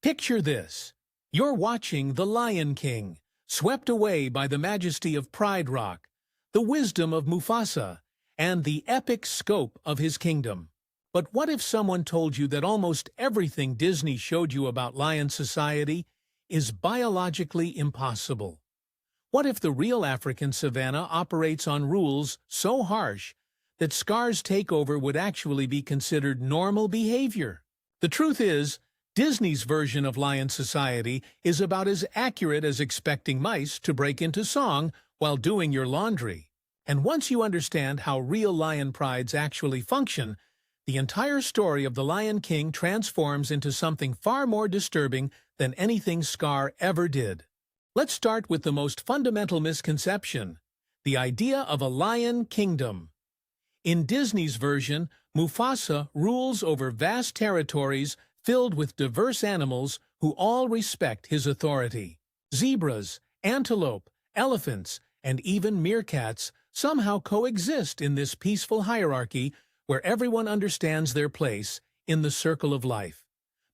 Picture this. You're watching The Lion King, swept away by the majesty of Pride Rock, the wisdom of Mufasa, and the epic scope of his kingdom. But what if someone told you that almost everything Disney showed you about lion society is biologically impossible? What if the real African savanna operates on rules so harsh that Scar's takeover would actually be considered normal behavior? The truth is, Disney's version of lion society is about as accurate as expecting mice to break into song while doing your laundry. And once you understand how real lion prides actually function, the entire story of the Lion King transforms into something far more disturbing than anything Scar ever did. Let's start with the most fundamental misconception, the idea of a lion kingdom. In Disney's version, Mufasa rules over vast territories filled with diverse animals who all respect his authority. Zebras, antelope, elephants, and even meerkats somehow coexist in this peaceful hierarchy where everyone understands their place in the circle of life.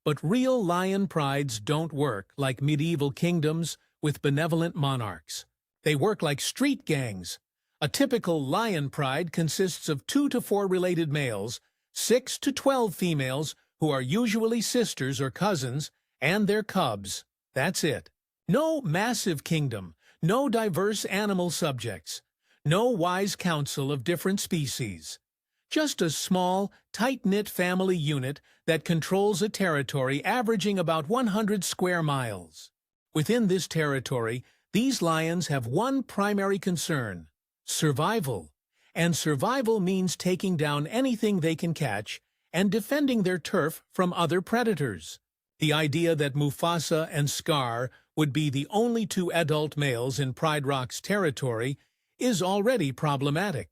But real lion prides don't work like medieval kingdoms with benevolent monarchs. They work like street gangs. A typical lion pride consists of 2 to 4 related males, 6 to 12 females who are usually sisters or cousins, and their cubs. That's it. No massive kingdom, no diverse animal subjects, no wise council of different species. Just a small, tight-knit family unit that controls a territory averaging about 100 square miles. Within this territory, these lions have one primary concern: survival. And survival means taking down anything they can catch and defending their turf from other predators. The idea that Mufasa and Scar would be the only 2 adult males in Pride Rock's territory is already problematic.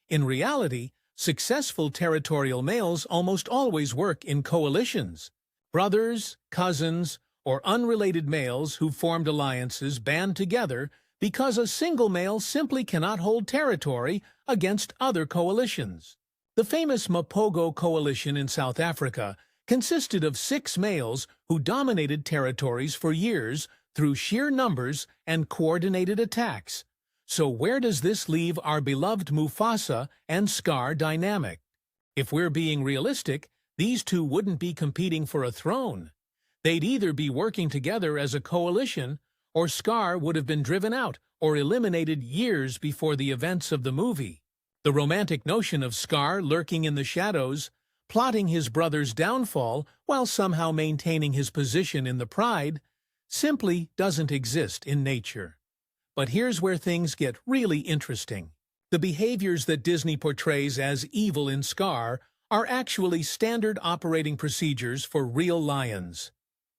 In reality, successful territorial males almost always work in coalitions. Brothers, cousins, or unrelated males who formed alliances band together because a single male simply cannot hold territory against other coalitions. The famous Mapogo coalition in South Africa consisted of 6 males who dominated territories for years through sheer numbers and coordinated attacks. So where does this leave our beloved Mufasa and Scar dynamic? If we're being realistic, these 2 wouldn't be competing for a throne. They'd either be working together as a coalition, or Scar would have been driven out or eliminated years before the events of the movie. The romantic notion of Scar lurking in the shadows, plotting his brother's downfall while somehow maintaining his position in the pride, simply doesn't exist in nature. But here's where things get really interesting. The behaviors that Disney portrays as evil in Scar are actually standard operating procedures for real lions.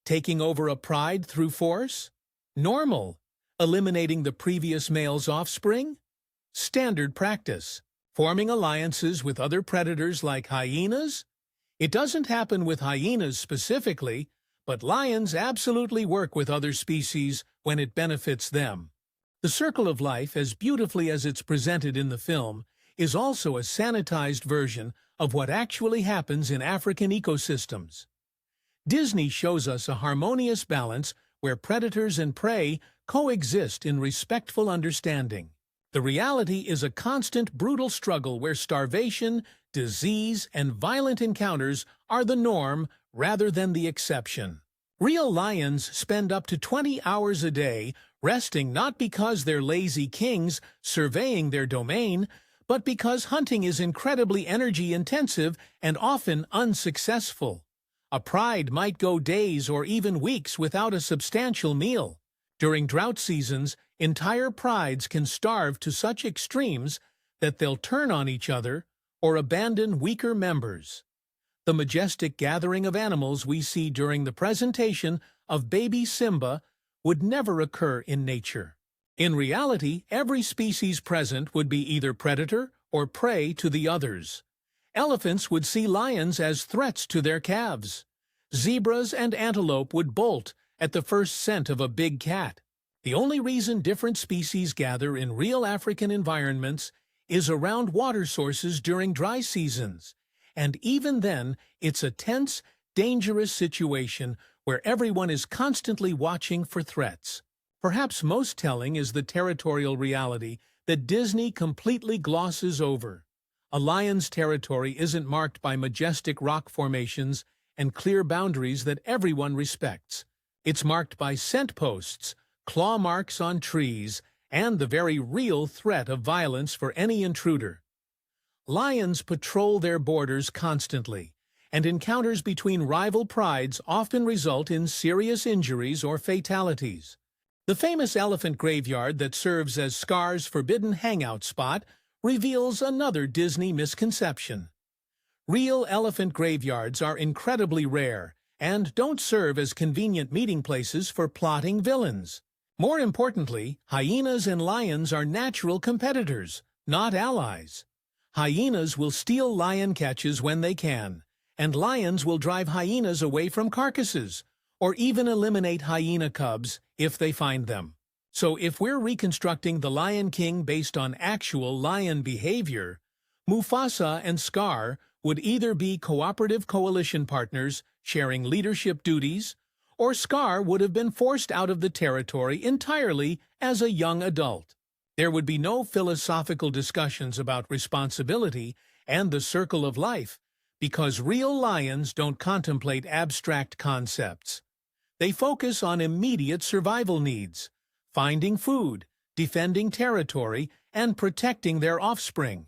Taking over a pride through force? Normal. Eliminating the previous male's offspring? Standard practice. Forming alliances with other predators like hyenas? It doesn't happen with hyenas specifically, but lions absolutely work with other species when it benefits them. The circle of life, as beautifully as it's presented in the film, is also a sanitized version of what actually happens in African ecosystems. Disney shows us a harmonious balance where predators and prey coexist in respectful understanding. The reality is a constant brutal struggle where starvation, disease, and violent encounters are the norm rather than the exception. Real lions spend up to 20 hours a day resting not because they're lazy kings surveying their domain, but because hunting is incredibly energy-intensive and often unsuccessful. A pride might go days or even weeks without a substantial meal. During drought seasons, entire prides can starve to such extremes that they'll turn on each other or abandon weaker members. The majestic gathering of animals we see during the presentation of baby Simba would never occur in nature. In reality, every species present would be either predator or prey to the others. Elephants would see lions as threats to their calves. Zebras and antelope would bolt at the first scent of a big cat. The only reason different species gather in real African environments is around water sources during dry seasons. And even then, it's a tense, dangerous situation where everyone is constantly watching for threats. Perhaps most telling is the territorial reality that Disney completely glosses over. A lion's territory isn't marked by majestic rock formations and clear boundaries that everyone respects. It's marked by scent posts, claw marks on trees, and the very real threat of violence for any intruder. Lions patrol their borders constantly, and encounters between rival prides often result in serious injuries or fatalities. The famous elephant graveyard that serves as Scar's forbidden hangout spot reveals another Disney misconception. Real elephant graveyards are incredibly rare and don't serve as convenient meeting places for plotting villains. More importantly, hyenas and lions are natural competitors, not allies. Hyenas will steal lion catches when they can, and lions will drive hyenas away from carcasses, or even eliminate hyena cubs if they find them. So if we're reconstructing the Lion King based on actual lion behavior, Mufasa and Scar would either be cooperative coalition partners sharing leadership duties, or Scar would have been forced out of the territory entirely as a young adult. There would be no philosophical discussions about responsibility and the circle of life, because real lions don't contemplate abstract concepts. They focus on immediate survival needs, finding food, defending territory, and protecting their offspring.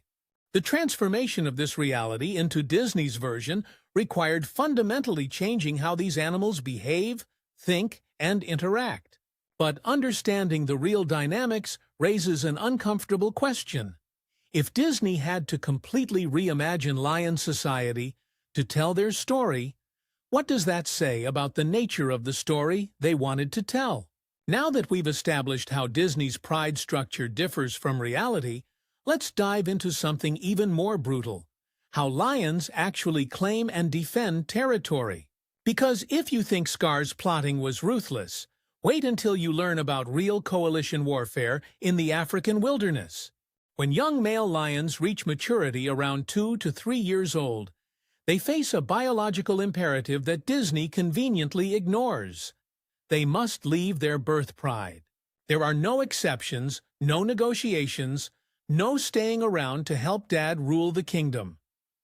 The transformation of this reality into Disney's version required fundamentally changing how these animals behave, think, and interact. But understanding the real dynamics raises an uncomfortable question. If Disney had to completely reimagine lion society to tell their story, what does that say about the nature of the story they wanted to tell? Now that we've established how Disney's pride structure differs from reality, let's dive into something even more brutal: how lions actually claim and defend territory. Because if you think Scar's plotting was ruthless, wait until you learn about real coalition warfare in the African wilderness. When young male lions reach maturity around 2 to 3 years old, they face a biological imperative that Disney conveniently ignores. They must leave their birth pride. There are no exceptions, no negotiations, no staying around to help Dad rule the kingdom.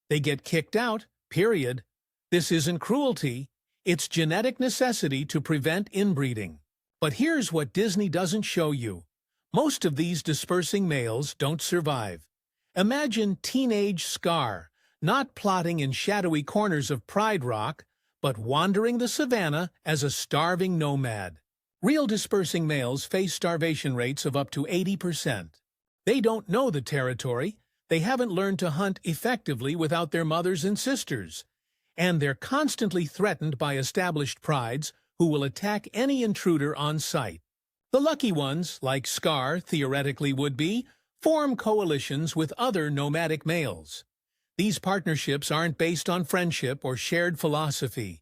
They get kicked out, period. This isn't cruelty, it's genetic necessity to prevent inbreeding. But here's what Disney doesn't show you. Most of these dispersing males don't survive. Imagine teenage Scar, not plotting in shadowy corners of Pride Rock, but wandering the savanna as a starving nomad. Real dispersing males face starvation rates of up to 80%. They don't know the territory, they haven't learned to hunt effectively without their mothers and sisters, and they're constantly threatened by established prides who will attack any intruder on sight. The lucky ones, like Scar theoretically would be, form coalitions with other nomadic males. These partnerships aren't based on friendship or shared philosophy.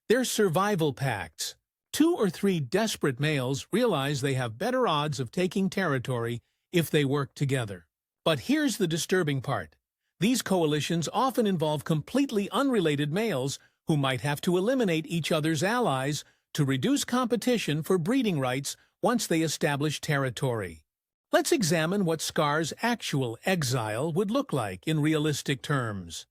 They're survival pacts. 2 or 3 desperate males realize they have better odds of taking territory if they work together. But here's the disturbing part. These coalitions often involve completely unrelated males who might have to eliminate each other's allies to reduce competition for breeding rights once they establish territory. Let's examine what Scar's actual exile would look like in realistic terms.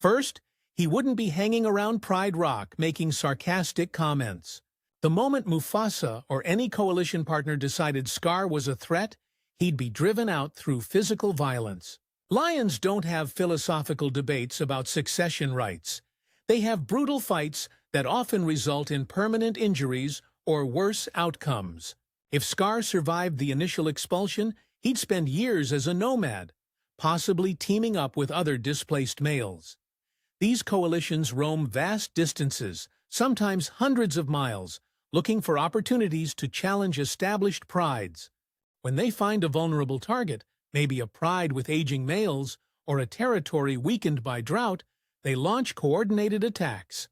First, he wouldn't be hanging around Pride Rock making sarcastic comments. The moment Mufasa or any coalition partner decided Scar was a threat, he'd be driven out through physical violence. Lions don't have philosophical debates about succession rights. They have brutal fights that often result in permanent injuries or worse outcomes. If Scar survived the initial expulsion, he'd spend years as a nomad, possibly teaming up with other displaced males. These coalitions roam vast distances, sometimes hundreds of miles, looking for opportunities to challenge established prides. When they find a vulnerable target, maybe a pride with aging males or a territory weakened by drought, they launch coordinated attacks.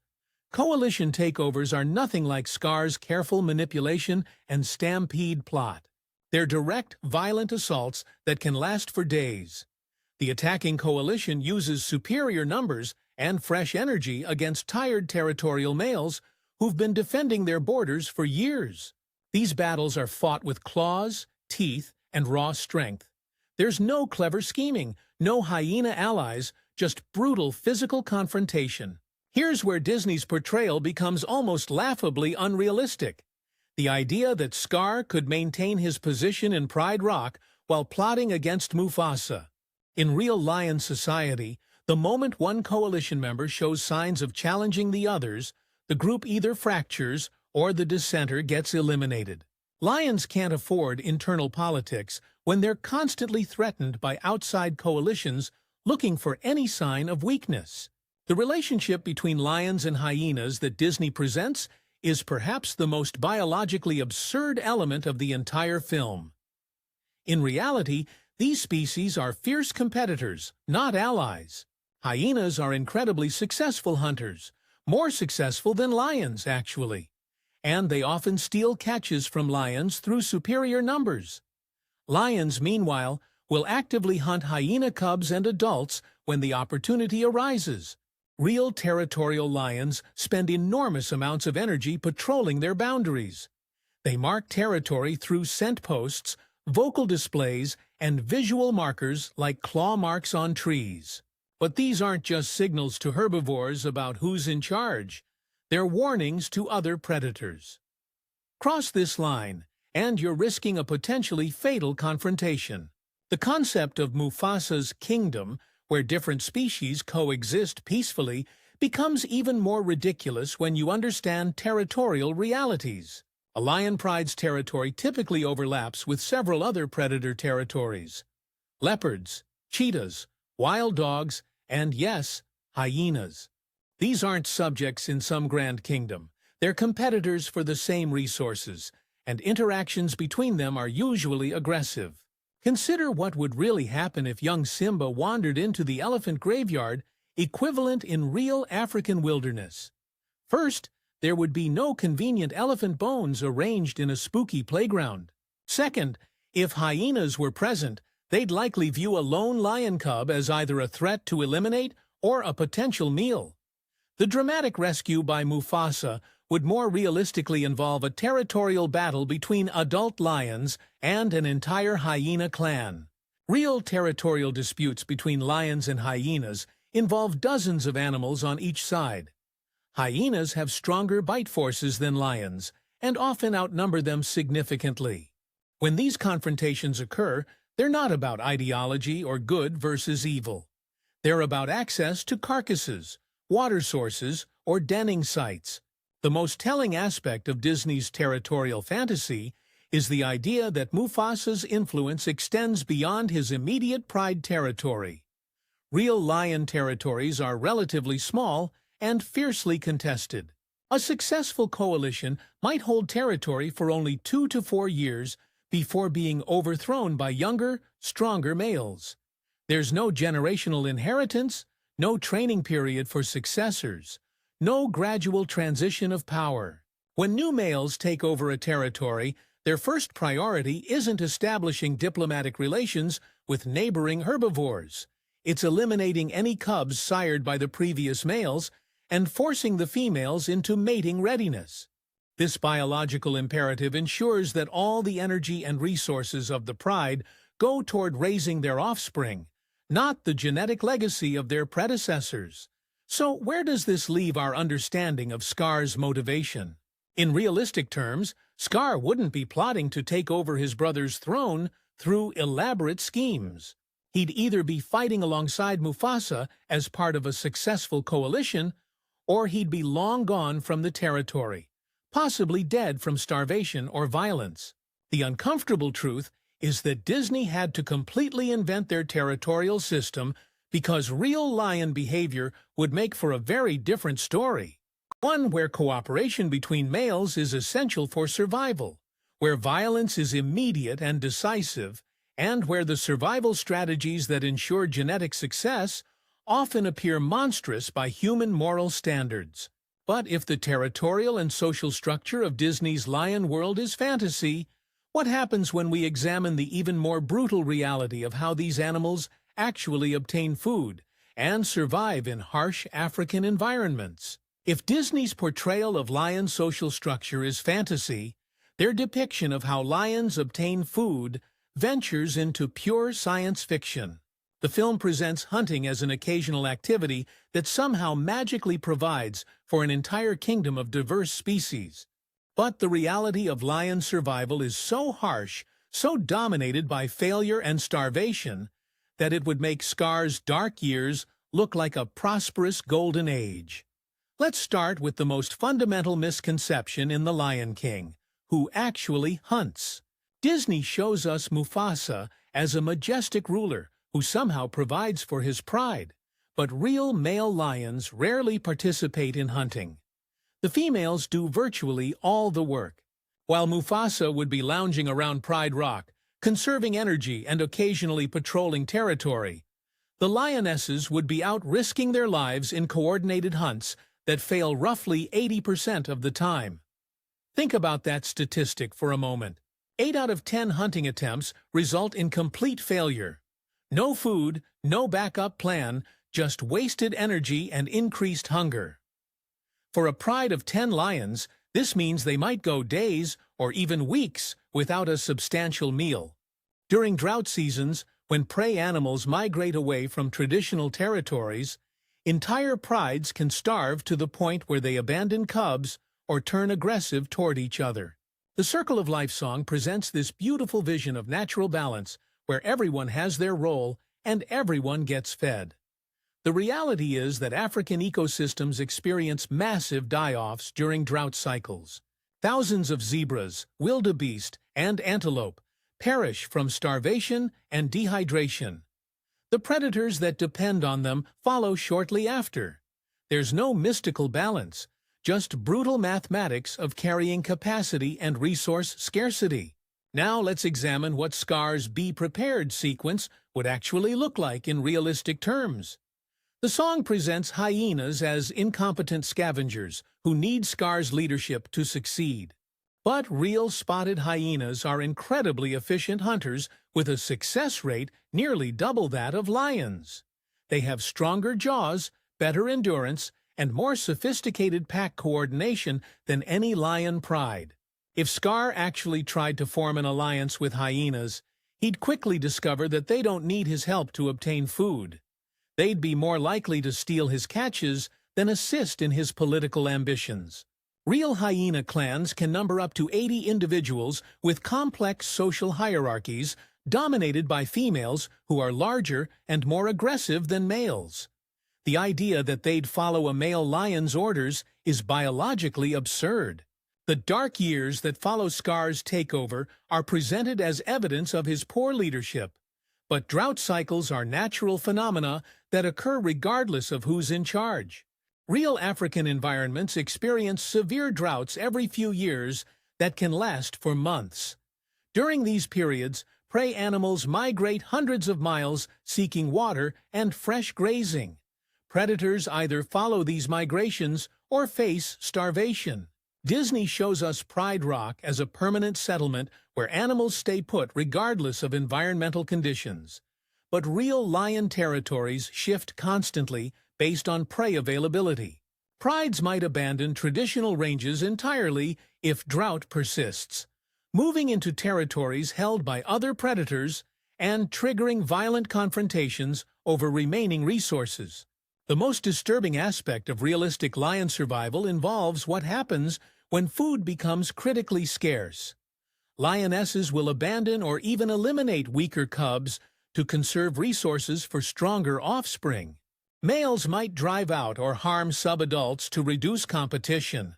Coalition takeovers are nothing like Scar's careful manipulation and stampede plot. They're direct, violent assaults that can last for days. The attacking coalition uses superior numbers and fresh energy against tired territorial males who've been defending their borders for years. These battles are fought with claws, teeth, and raw strength. There's no clever scheming, no hyena allies, just brutal physical confrontation. Here's where Disney's portrayal becomes almost laughably unrealistic. The idea that Scar could maintain his position in Pride Rock while plotting against Mufasa. In real lion society, the moment one coalition member shows signs of challenging the others, the group either fractures or the dissenter gets eliminated. Lions can't afford internal politics when they're constantly threatened by outside coalitions looking for any sign of weakness. The relationship between lions and hyenas that Disney presents is perhaps the most biologically absurd element of the entire film. In reality, these species are fierce competitors, not allies. Hyenas are incredibly successful hunters, more successful than lions, actually. And they often steal catches from lions through superior numbers. Lions, meanwhile, will actively hunt hyena cubs and adults when the opportunity arises. Real territorial lions spend enormous amounts of energy patrolling their boundaries. They mark territory through scent posts, vocal displays, and visual markers like claw marks on trees. But these aren't just signals to herbivores about who's in charge. They're warnings to other predators. Cross this line, and you're risking a potentially fatal confrontation. The concept of Mufasa's kingdom, where different species coexist peacefully, becomes even more ridiculous when you understand territorial realities. A lion pride's territory typically overlaps with several other predator territories. Leopards, cheetahs, wild dogs, and yes, hyenas. These aren't subjects in some grand kingdom. They're competitors for the same resources, and interactions between them are usually aggressive. Consider what would really happen if young Simba wandered into the elephant graveyard, equivalent in real African wilderness. First, there would be no convenient elephant bones arranged in a spooky playground. Second, if hyenas were present, they'd likely view a lone lion cub as either a threat to eliminate or a potential meal. The dramatic rescue by Mufasa would more realistically involve a territorial battle between adult lions and an entire hyena clan. Real territorial disputes between lions and hyenas involve dozens of animals on each side. Hyenas have stronger bite forces than lions and often outnumber them significantly. When these confrontations occur, they're not about ideology or good versus evil. They're about access to carcasses, water sources, or denning sites. The most telling aspect of Disney's territorial fantasy is the idea that Mufasa's influence extends beyond his immediate pride territory. Real lion territories are relatively small and fiercely contested. A successful coalition might hold territory for only 2 to 4 years before being overthrown by younger, stronger males. There's no generational inheritance, no training period for successors, no gradual transition of power. When new males take over a territory, their first priority isn't establishing diplomatic relations with neighboring herbivores. It's eliminating any cubs sired by the previous males and forcing the females into mating readiness. This biological imperative ensures that all the energy and resources of the pride go toward raising their offspring, not the genetic legacy of their predecessors. So where does this leave our understanding of Scar's motivation? In realistic terms, Scar wouldn't be plotting to take over his brother's throne through elaborate schemes. He'd either be fighting alongside Mufasa as part of a successful coalition, or he'd be long gone from the territory, possibly dead from starvation or violence. The uncomfortable truth is that Disney had to completely invent their territorial system because real lion behavior would make for a very different story. One where cooperation between males is essential for survival, where violence is immediate and decisive, and where the survival strategies that ensure genetic success often appear monstrous by human moral standards. But if the territorial and social structure of Disney's lion world is fantasy, what happens when we examine the even more brutal reality of how these animals actually obtain food and survive in harsh African environments? If Disney's portrayal of lion social structure is fantasy, their depiction of how lions obtain food ventures into pure science fiction. The film presents hunting as an occasional activity that somehow magically provides for an entire kingdom of diverse species. But the reality of lion survival is so harsh, so dominated by failure and starvation, that it would make Scar's dark years look like a prosperous golden age. Let's start with the most fundamental misconception in The Lion King: who actually hunts. Disney shows us Mufasa as a majestic ruler who somehow provides for his pride, but real male lions rarely participate in hunting. The females do virtually all the work. While Mufasa would be lounging around Pride Rock, conserving energy and occasionally patrolling territory, the lionesses would be out risking their lives in coordinated hunts that fail roughly 80% of the time. Think about that statistic for a moment. 8 out of 10 hunting attempts result in complete failure. No food, no backup plan, just wasted energy and increased hunger. For a pride of 10 lions, this means they might go days or even weeks without a substantial meal. During drought seasons, when prey animals migrate away from traditional territories, entire prides can starve to the point where they abandon cubs or turn aggressive toward each other. The Circle of Life song presents this beautiful vision of natural balance where everyone has their role and everyone gets fed. The reality is that African ecosystems experience massive die-offs during drought cycles. Thousands of zebras, wildebeest, and antelope perish from starvation and dehydration. The predators that depend on them follow shortly after. There's no mystical balance, just brutal mathematics of carrying capacity and resource scarcity. Now let's examine what Scar's Be Prepared sequence would actually look like in realistic terms. The song presents hyenas as incompetent scavengers who need Scar's leadership to succeed. But real spotted hyenas are incredibly efficient hunters with a success rate nearly double that of lions. They have stronger jaws, better endurance, and more sophisticated pack coordination than any lion pride. If Scar actually tried to form an alliance with hyenas, he'd quickly discover that they don't need his help to obtain food. They'd be more likely to steal his catches than assist in his political ambitions. Real hyena clans can number up to 80 individuals with complex social hierarchies dominated by females who are larger and more aggressive than males. The idea that they'd follow a male lion's orders is biologically absurd. The dark years that follow Scar's takeover are presented as evidence of his poor leadership. But drought cycles are natural phenomena that occur regardless of who's in charge. Real African environments experience severe droughts every few years that can last for months. During these periods, prey animals migrate hundreds of miles seeking water and fresh grazing. Predators either follow these migrations or face starvation. Disney shows us Pride Rock as a permanent settlement where animals stay put regardless of environmental conditions. But real lion territories shift constantly based on prey availability. Prides might abandon traditional ranges entirely if drought persists, moving into territories held by other predators and triggering violent confrontations over remaining resources. The most disturbing aspect of realistic lion survival involves what happens when food becomes critically scarce. Lionesses will abandon or even eliminate weaker cubs to conserve resources for stronger offspring. Males might drive out or harm subadults to reduce competition.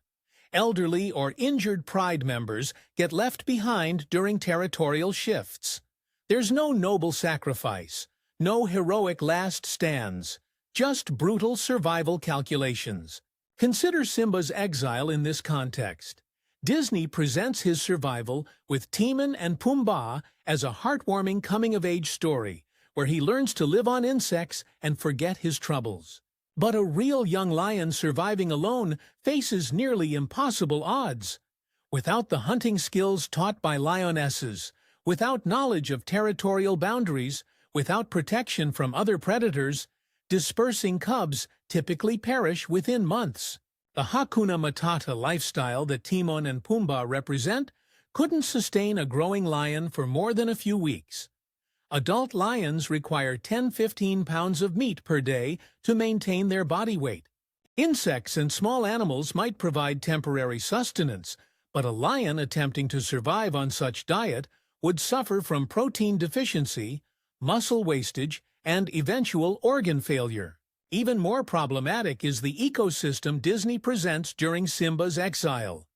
Elderly or injured pride members get left behind during territorial shifts. There's no noble sacrifice, no heroic last stands, just brutal survival calculations. Consider Simba's exile in this context. Disney presents his survival with Timon and Pumbaa as a heartwarming coming-of-age story where he learns to live on insects and forget his troubles. But a real young lion surviving alone faces nearly impossible odds. Without the hunting skills taught by lionesses, without knowledge of territorial boundaries, without protection from other predators, dispersing cubs typically perish within months. The Hakuna Matata lifestyle that Timon and Pumbaa represent couldn't sustain a growing lion for more than a few weeks. Adult lions require 10–15 pounds of meat per day to maintain their body weight. Insects and small animals might provide temporary sustenance, but a lion attempting to survive on such diet would suffer from protein deficiency, muscle wastage, and eventual organ failure. Even more problematic is the ecosystem Disney presents during Simba's exile.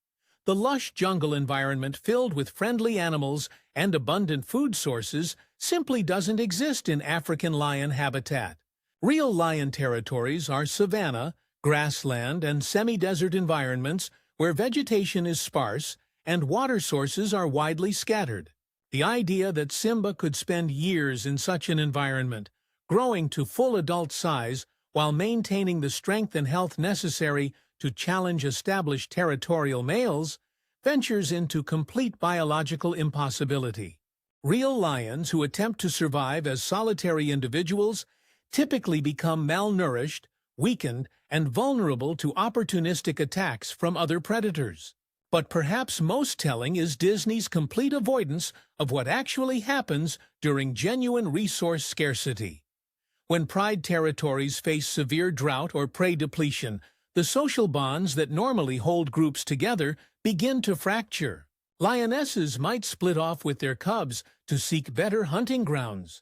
The lush jungle environment filled with friendly animals and abundant food sources simply doesn't exist in African lion habitat. Real lion territories are savanna, grassland, and semi-desert environments where vegetation is sparse and water sources are widely scattered. The idea that Simba could spend years in such an environment, growing to full adult size while maintaining the strength and health necessary to challenge established territorial males, ventures into complete biological impossibility. Real lions who attempt to survive as solitary individuals typically become malnourished, weakened, and vulnerable to opportunistic attacks from other predators. But perhaps most telling is Disney's complete avoidance of what actually happens during genuine resource scarcity. When pride territories face severe drought or prey depletion, the social bonds that normally hold groups together begin to fracture. Lionesses might split off with their cubs to seek better hunting grounds.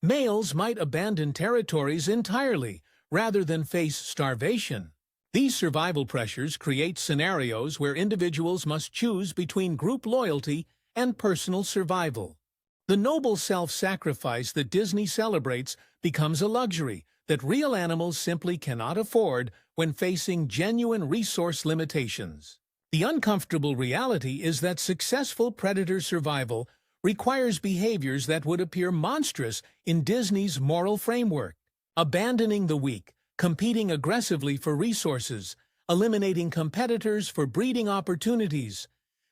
Males might abandon territories entirely rather than face starvation. These survival pressures create scenarios where individuals must choose between group loyalty and personal survival. The noble self-sacrifice that Disney celebrates becomes a luxury that real animals simply cannot afford when facing genuine resource limitations. The uncomfortable reality is that successful predator survival requires behaviors that would appear monstrous in Disney's moral framework. Abandoning the weak, competing aggressively for resources, eliminating competitors for breeding opportunities.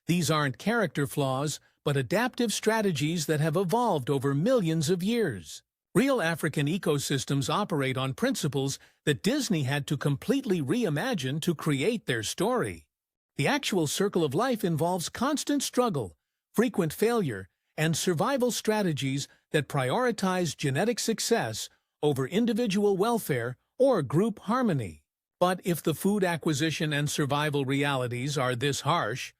These aren't character flaws, but adaptive strategies that have evolved over millions of years. Real African ecosystems operate on principles that Disney had to completely reimagine to create their story. The actual circle of life involves constant struggle, frequent failure, and survival strategies that prioritize genetic success over individual welfare or group harmony. But if the food acquisition and survival realities are this harsh,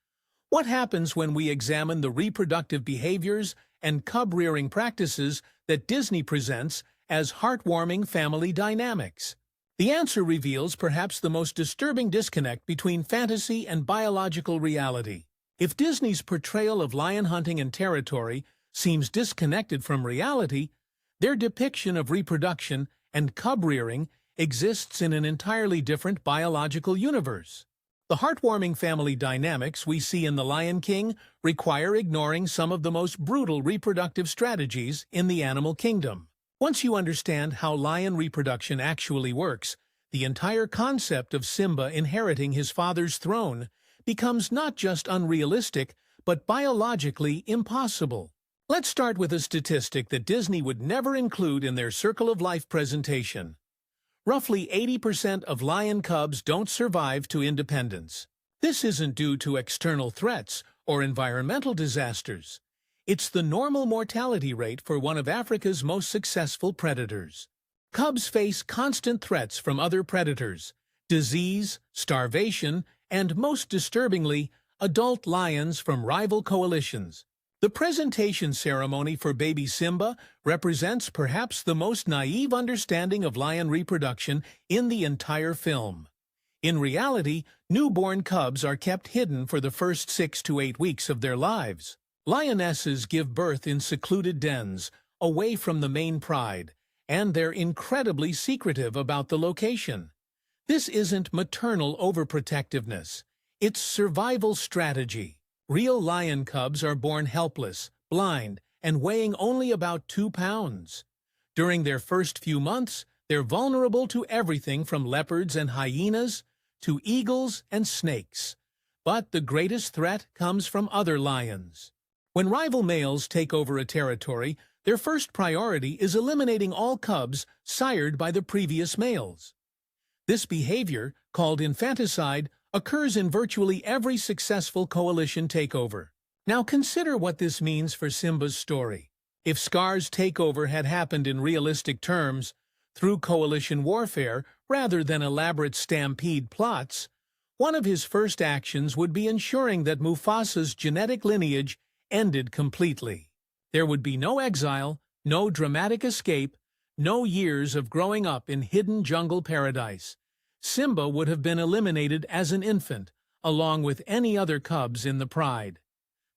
what happens when we examine the reproductive behaviors and cub-rearing practices that Disney presents as heartwarming family dynamics? The answer reveals perhaps the most disturbing disconnect between fantasy and biological reality. If Disney's portrayal of lion hunting and territory seems disconnected from reality, their depiction of reproduction and cub-rearing exists in an entirely different biological universe. The heartwarming family dynamics we see in The Lion King require ignoring some of the most brutal reproductive strategies in the animal kingdom. Once you understand how lion reproduction actually works, the entire concept of Simba inheriting his father's throne becomes not just unrealistic, but biologically impossible. Let's start with a statistic that Disney would never include in their Circle of Life presentation. Roughly 80% of lion cubs don't survive to independence. This isn't due to external threats or environmental disasters. It's the normal mortality rate for one of Africa's most successful predators. Cubs face constant threats from other predators, disease, starvation, and most disturbingly, adult lions from rival coalitions. The presentation ceremony for baby Simba represents perhaps the most naive understanding of lion reproduction in the entire film. In reality, newborn cubs are kept hidden for the first 6 to 8 weeks of their lives. Lionesses give birth in secluded dens, away from the main pride, and they're incredibly secretive about the location. This isn't maternal overprotectiveness. It's survival strategy. Real lion cubs are born helpless, blind, and weighing only about 2 pounds. During their first few months, they're vulnerable to everything from leopards and hyenas to eagles and snakes. But the greatest threat comes from other lions. When rival males take over a territory, their first priority is eliminating all cubs sired by the previous males. This behavior, called infanticide, occurs in virtually every successful coalition takeover. Now consider what this means for Simba's story. If Scar's takeover had happened in realistic terms, through coalition warfare rather than elaborate stampede plots, one of his first actions would be ensuring that Mufasa's genetic lineage ended completely. There would be no exile, no dramatic escape, no years of growing up in hidden jungle paradise. Simba would have been eliminated as an infant, along with any other cubs in the pride.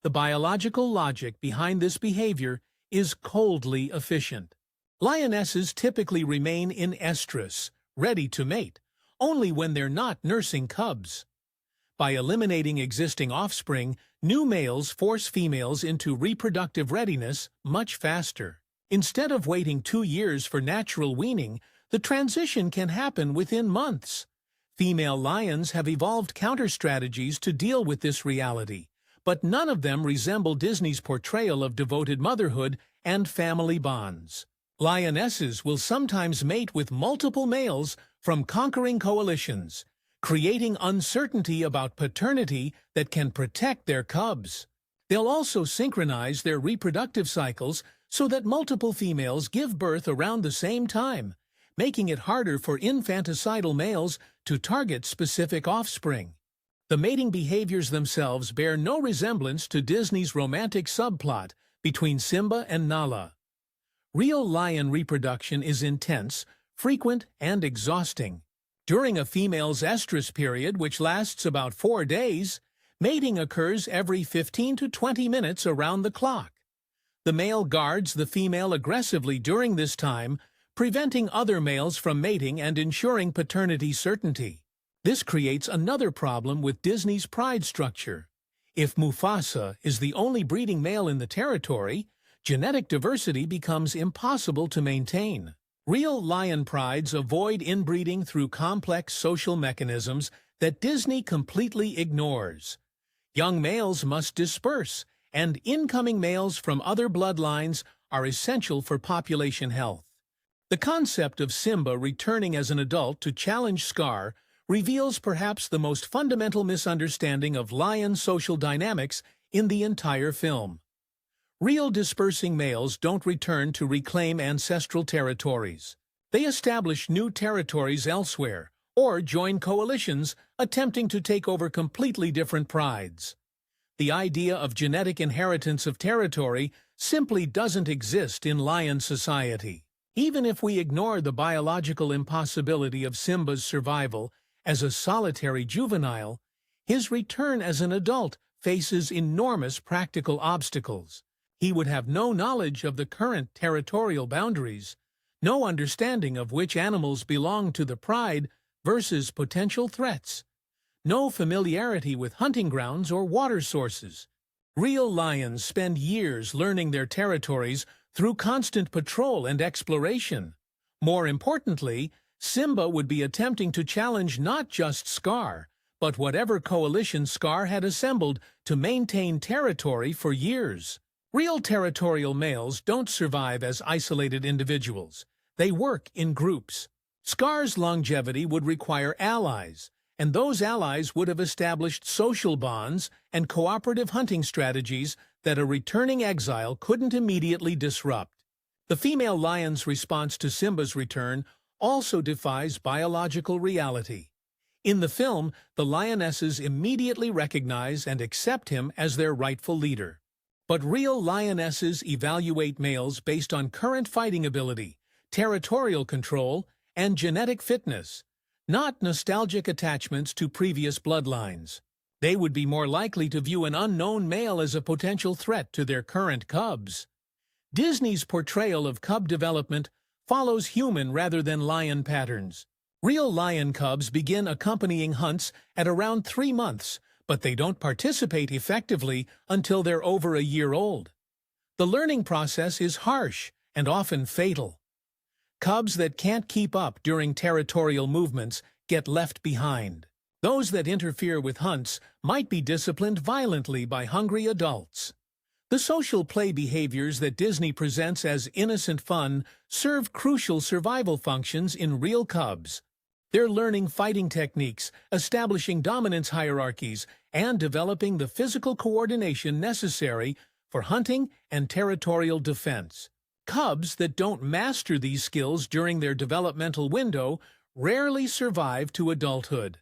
The biological logic behind this behavior is coldly efficient. Lionesses typically remain in estrus, ready to mate, only when they're not nursing cubs. By eliminating existing offspring, new males force females into reproductive readiness much faster. Instead of waiting 2 years for natural weaning, the transition can happen within months. Female lions have evolved counter-strategies to deal with this reality, but none of them resemble Disney's portrayal of devoted motherhood and family bonds. Lionesses will sometimes mate with multiple males from conquering coalitions, creating uncertainty about paternity that can protect their cubs. They'll also synchronize their reproductive cycles so that multiple females give birth around the same time, making it harder for infanticidal males to target specific offspring. The mating behaviors themselves bear no resemblance to Disney's romantic subplot between Simba and Nala. Real lion reproduction is intense, frequent, and exhausting. During a female's estrus period, which lasts about 4 days, mating occurs every 15 to 20 minutes around the clock. The male guards the female aggressively during this time, preventing other males from mating and ensuring paternity certainty. This creates another problem with Disney's pride structure. If Mufasa is the only breeding male in the territory, genetic diversity becomes impossible to maintain. Real lion prides avoid inbreeding through complex social mechanisms that Disney completely ignores. Young males must disperse, and incoming males from other bloodlines are essential for population health. The concept of Simba returning as an adult to challenge Scar reveals perhaps the most fundamental misunderstanding of lion social dynamics in the entire film. Real dispersing males don't return to reclaim ancestral territories. They establish new territories elsewhere, or join coalitions attempting to take over completely different prides. The idea of genetic inheritance of territory simply doesn't exist in lion society. Even if we ignore the biological impossibility of Simba's survival as a solitary juvenile, his return as an adult faces enormous practical obstacles. He would have no knowledge of the current territorial boundaries, no understanding of which animals belong to the pride versus potential threats, no familiarity with hunting grounds or water sources. Real lions spend years learning their territories through constant patrol and exploration. More importantly, Simba would be attempting to challenge not just Scar, but whatever coalition Scar had assembled to maintain territory for years. Real territorial males don't survive as isolated individuals. They work in groups. Scar's longevity would require allies, and those allies would have established social bonds and cooperative hunting strategies that a returning exile couldn't immediately disrupt. The female lion's response to Simba's return also defies biological reality. In the film, the lionesses immediately recognize and accept him as their rightful leader. But real lionesses evaluate males based on current fighting ability, territorial control, and genetic fitness, not nostalgic attachments to previous bloodlines. They would be more likely to view an unknown male as a potential threat to their current cubs. Disney's portrayal of cub development follows human rather than lion patterns. Real lion cubs begin accompanying hunts at around 3 months, but they don't participate effectively until they're over a year old. The learning process is harsh and often fatal. Cubs that can't keep up during territorial movements get left behind. Those that interfere with hunts might be disciplined violently by hungry adults. The social play behaviors that Disney presents as innocent fun serve crucial survival functions in real cubs. They're learning fighting techniques, establishing dominance hierarchies, and developing the physical coordination necessary for hunting and territorial defense. Cubs that don't master these skills during their developmental window rarely survive to adulthood.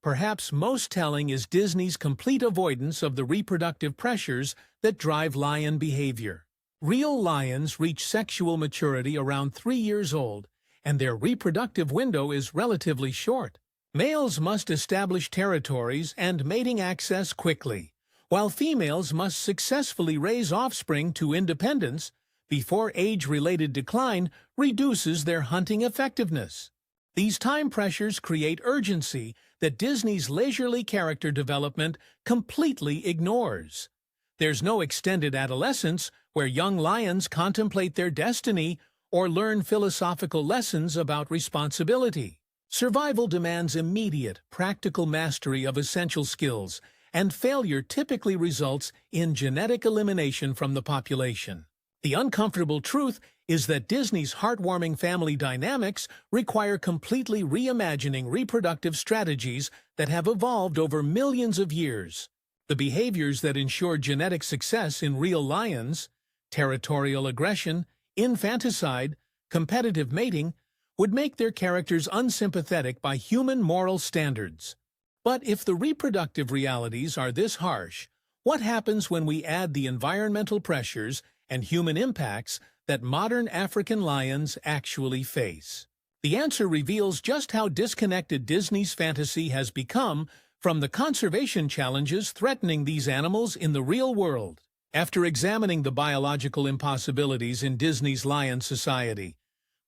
Perhaps most telling is Disney's complete avoidance of the reproductive pressures that drive lion behavior. Real lions reach sexual maturity around 3 years old, and their reproductive window is relatively short. Males must establish territories and mating access quickly, while females must successfully raise offspring to independence before age-related decline reduces their hunting effectiveness. These time pressures create urgency that Disney's leisurely character development completely ignores. There's no extended adolescence where young lions contemplate their destiny or learn philosophical lessons about responsibility. Survival demands immediate, practical mastery of essential skills, and failure typically results in genetic elimination from the population. The uncomfortable truth is that Disney's heartwarming family dynamics require completely reimagining reproductive strategies that have evolved over millions of years. The behaviors that ensure genetic success in real lions, territorial aggression, infanticide, competitive mating, would make their characters unsympathetic by human moral standards. But if the reproductive realities are this harsh, what happens when we add the environmental pressures and human impacts that modern African lions actually face? The answer reveals just how disconnected Disney's fantasy has become from the conservation challenges threatening these animals in the real world. After examining the biological impossibilities in Disney's lion society,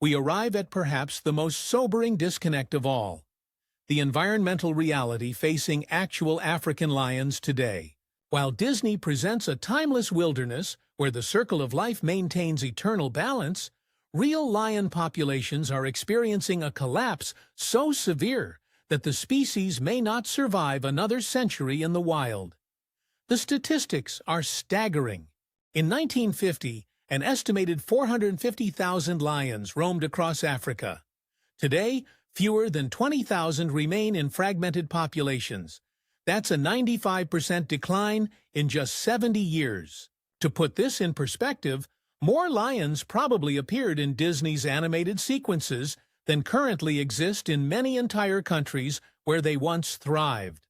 we arrive at perhaps the most sobering disconnect of all: the environmental reality facing actual African lions today. While Disney presents a timeless wilderness where the circle of life maintains eternal balance, real lion populations are experiencing a collapse so severe that the species may not survive another century in the wild. The statistics are staggering. In 1950, an estimated 450,000 lions roamed across Africa. Today, fewer than 20,000 remain in fragmented populations. That's a 95% decline in just 70 years. To put this in perspective, more lions probably appeared in Disney's animated sequences than currently exist in many entire countries where they once thrived.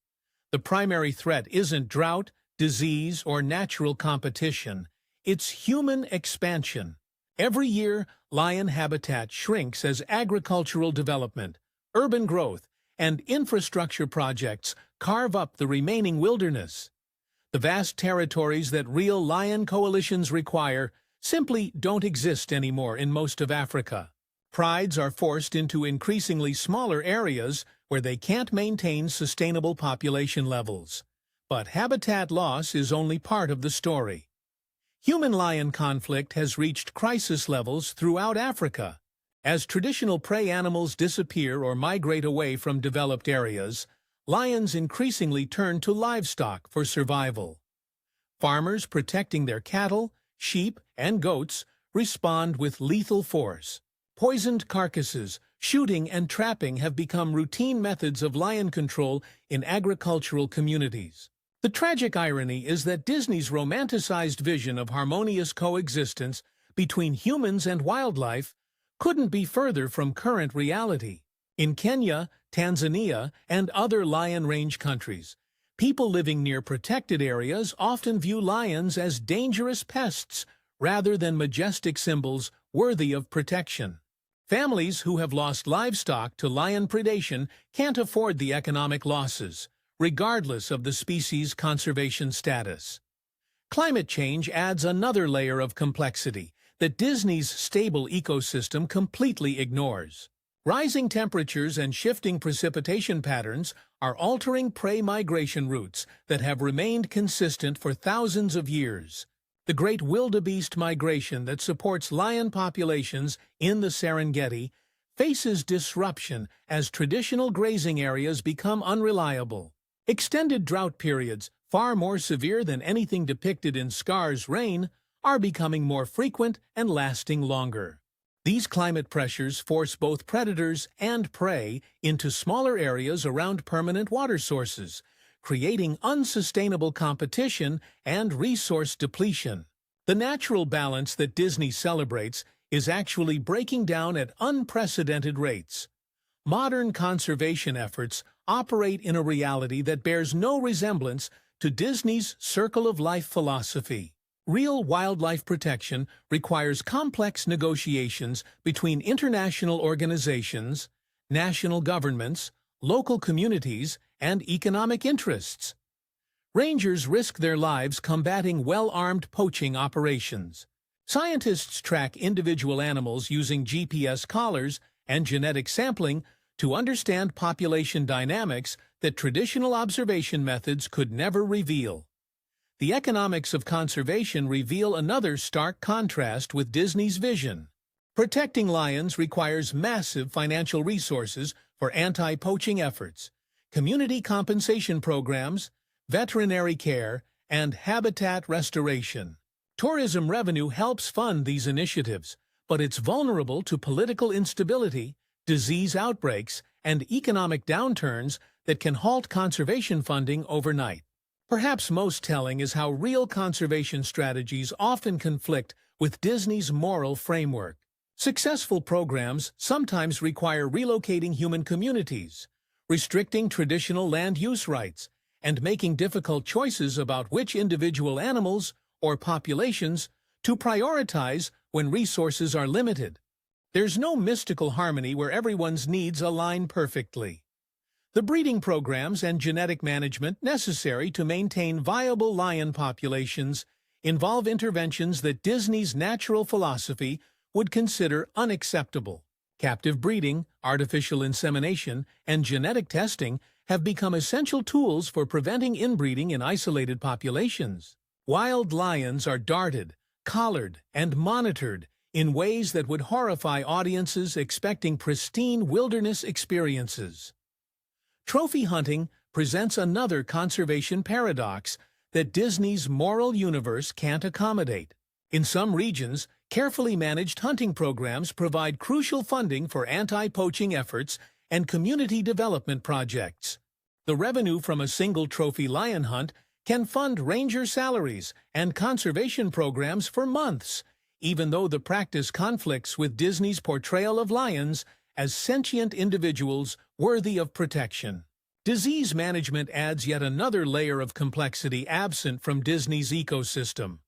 The primary threat isn't drought, disease, or natural competition. It's human expansion. Every year, lion habitat shrinks as agricultural development, urban growth, and infrastructure projects carve up the remaining wilderness. The vast territories that real lion coalitions require simply don't exist anymore in most of Africa. Prides are forced into increasingly smaller areas where they can't maintain sustainable population levels. But habitat loss is only part of the story. Human-lion conflict has reached crisis levels throughout Africa. As traditional prey animals disappear or migrate away from developed areas, lions increasingly turn to livestock for survival. Farmers protecting their cattle, sheep, and goats respond with lethal force. Poisoned carcasses, shooting, and trapping have become routine methods of lion control in agricultural communities. The tragic irony is that Disney's romanticized vision of harmonious coexistence between humans and wildlife couldn't be further from current reality. In Kenya, Tanzania, and other lion range countries, people living near protected areas often view lions as dangerous pests rather than majestic symbols worthy of protection. Families who have lost livestock to lion predation can't afford the economic losses, regardless of the species' conservation status. Climate change adds another layer of complexity that Disney's stable ecosystem completely ignores. Rising temperatures and shifting precipitation patterns are altering prey migration routes that have remained consistent for thousands of years. The great wildebeest migration that supports lion populations in the Serengeti faces disruption as traditional grazing areas become unreliable. Extended drought periods, far more severe than anything depicted in Scar's reign, are becoming more frequent and lasting longer. These climate pressures force both predators and prey into smaller areas around permanent water sources, creating unsustainable competition and resource depletion. The natural balance that Disney celebrates is actually breaking down at unprecedented rates. Modern conservation efforts operate in a reality that bears no resemblance to Disney's circle of life philosophy. Real wildlife protection requires complex negotiations between international organizations, national governments, local communities, and economic interests. Rangers risk their lives combating well-armed poaching operations. Scientists track individual animals using GPS collars and genetic sampling to understand population dynamics that traditional observation methods could never reveal. The economics of conservation reveal another stark contrast with Disney's vision. Protecting lions requires massive financial resources for anti-poaching efforts, community compensation programs, veterinary care, and habitat restoration. Tourism revenue helps fund these initiatives, but it's vulnerable to political instability, disease outbreaks, and economic downturns that can halt conservation funding overnight. Perhaps most telling is how real conservation strategies often conflict with Disney's moral framework. Successful programs sometimes require relocating human communities, restricting traditional land use rights, and making difficult choices about which individual animals or populations to prioritize when resources are limited. There's no mystical harmony where everyone's needs align perfectly. The breeding programs and genetic management necessary to maintain viable lion populations involve interventions that Disney's natural philosophy would consider unacceptable. Captive breeding, artificial insemination, and genetic testing have become essential tools for preventing inbreeding in isolated populations. Wild lions are darted, collared, and monitored in ways that would horrify audiences expecting pristine wilderness experiences. Trophy hunting presents another conservation paradox that Disney's moral universe can't accommodate. In some regions, carefully managed hunting programs provide crucial funding for anti-poaching efforts and community development projects. The revenue from a single trophy lion hunt can fund ranger salaries and conservation programs for months, even though the practice conflicts with Disney's portrayal of lions as sentient individuals worthy of protection. Disease management adds yet another layer of complexity absent from Disney's ecosystem.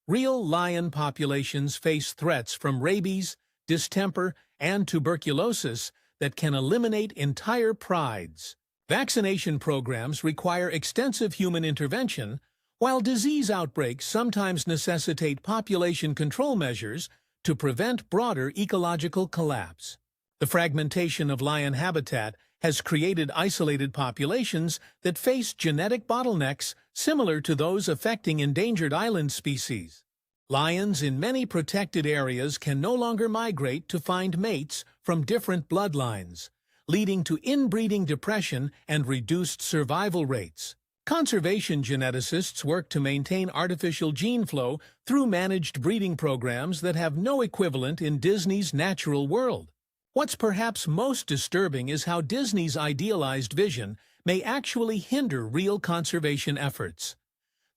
Real lion populations face threats from rabies, distemper, and tuberculosis that can eliminate entire prides. Vaccination programs require extensive human intervention, while disease outbreaks sometimes necessitate population control measures to prevent broader ecological collapse. The fragmentation of lion habitat has created isolated populations that face genetic bottlenecks similar to those affecting endangered island species. Lions in many protected areas can no longer migrate to find mates from different bloodlines, leading to inbreeding depression and reduced survival rates. Conservation geneticists work to maintain artificial gene flow through managed breeding programs that have no equivalent in Disney's natural world. What's perhaps most disturbing is how Disney's idealized vision may actually hinder real conservation efforts.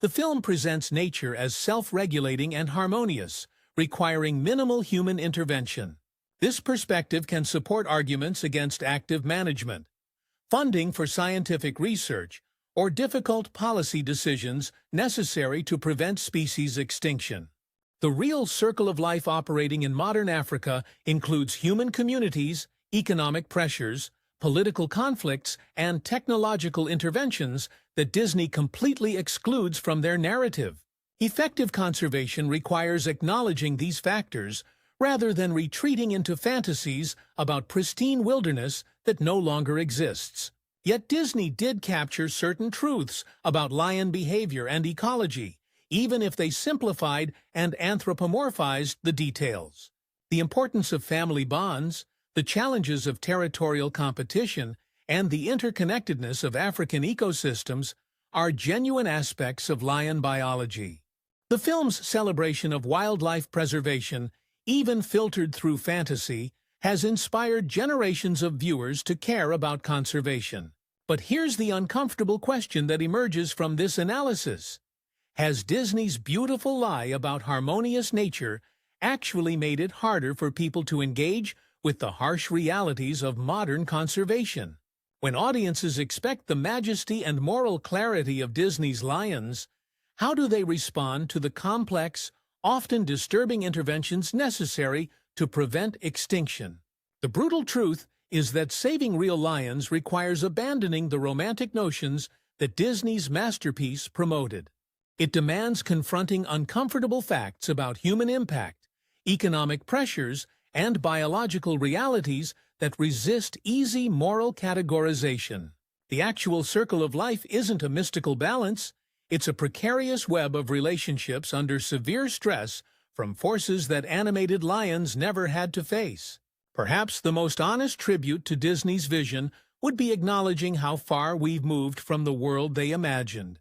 The film presents nature as self-regulating and harmonious, requiring minimal human intervention. This perspective can support arguments against active management, funding for scientific research, or difficult policy decisions necessary to prevent species extinction. The real circle of life operating in modern Africa includes human communities, economic pressures, political conflicts, and technological interventions that Disney completely excludes from their narrative. Effective conservation requires acknowledging these factors rather than retreating into fantasies about pristine wilderness that no longer exists. Yet Disney did capture certain truths about lion behavior and ecology, even if they simplified and anthropomorphized the details. The importance of family bonds, the challenges of territorial competition, and the interconnectedness of African ecosystems are genuine aspects of lion biology. The film's celebration of wildlife preservation even filtered through fantasy, has inspired generations of viewers to care about conservation. But here's the uncomfortable question that emerges from this analysis. Has Disney's beautiful lie about harmonious nature actually made it harder for people to engage with the harsh realities of modern conservation? When audiences expect the majesty and moral clarity of Disney's lions, how do they respond to the complex, often disturbing interventions necessary to prevent extinction? The brutal truth is that saving real lions requires abandoning the romantic notions that Disney's masterpiece promoted. It demands confronting uncomfortable facts about human impact, economic pressures, and biological realities that resist easy moral categorization. The actual circle of life isn't a mystical balance, it's a precarious web of relationships under severe stress from forces that animated lions never had to face. Perhaps the most honest tribute to Disney's vision would be acknowledging how far we've moved from the world they imagined,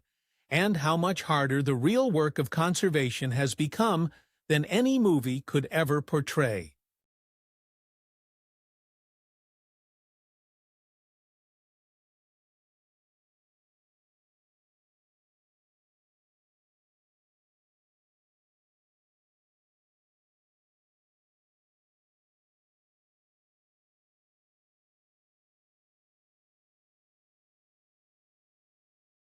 and how much harder the real work of conservation has become than any movie could ever portray.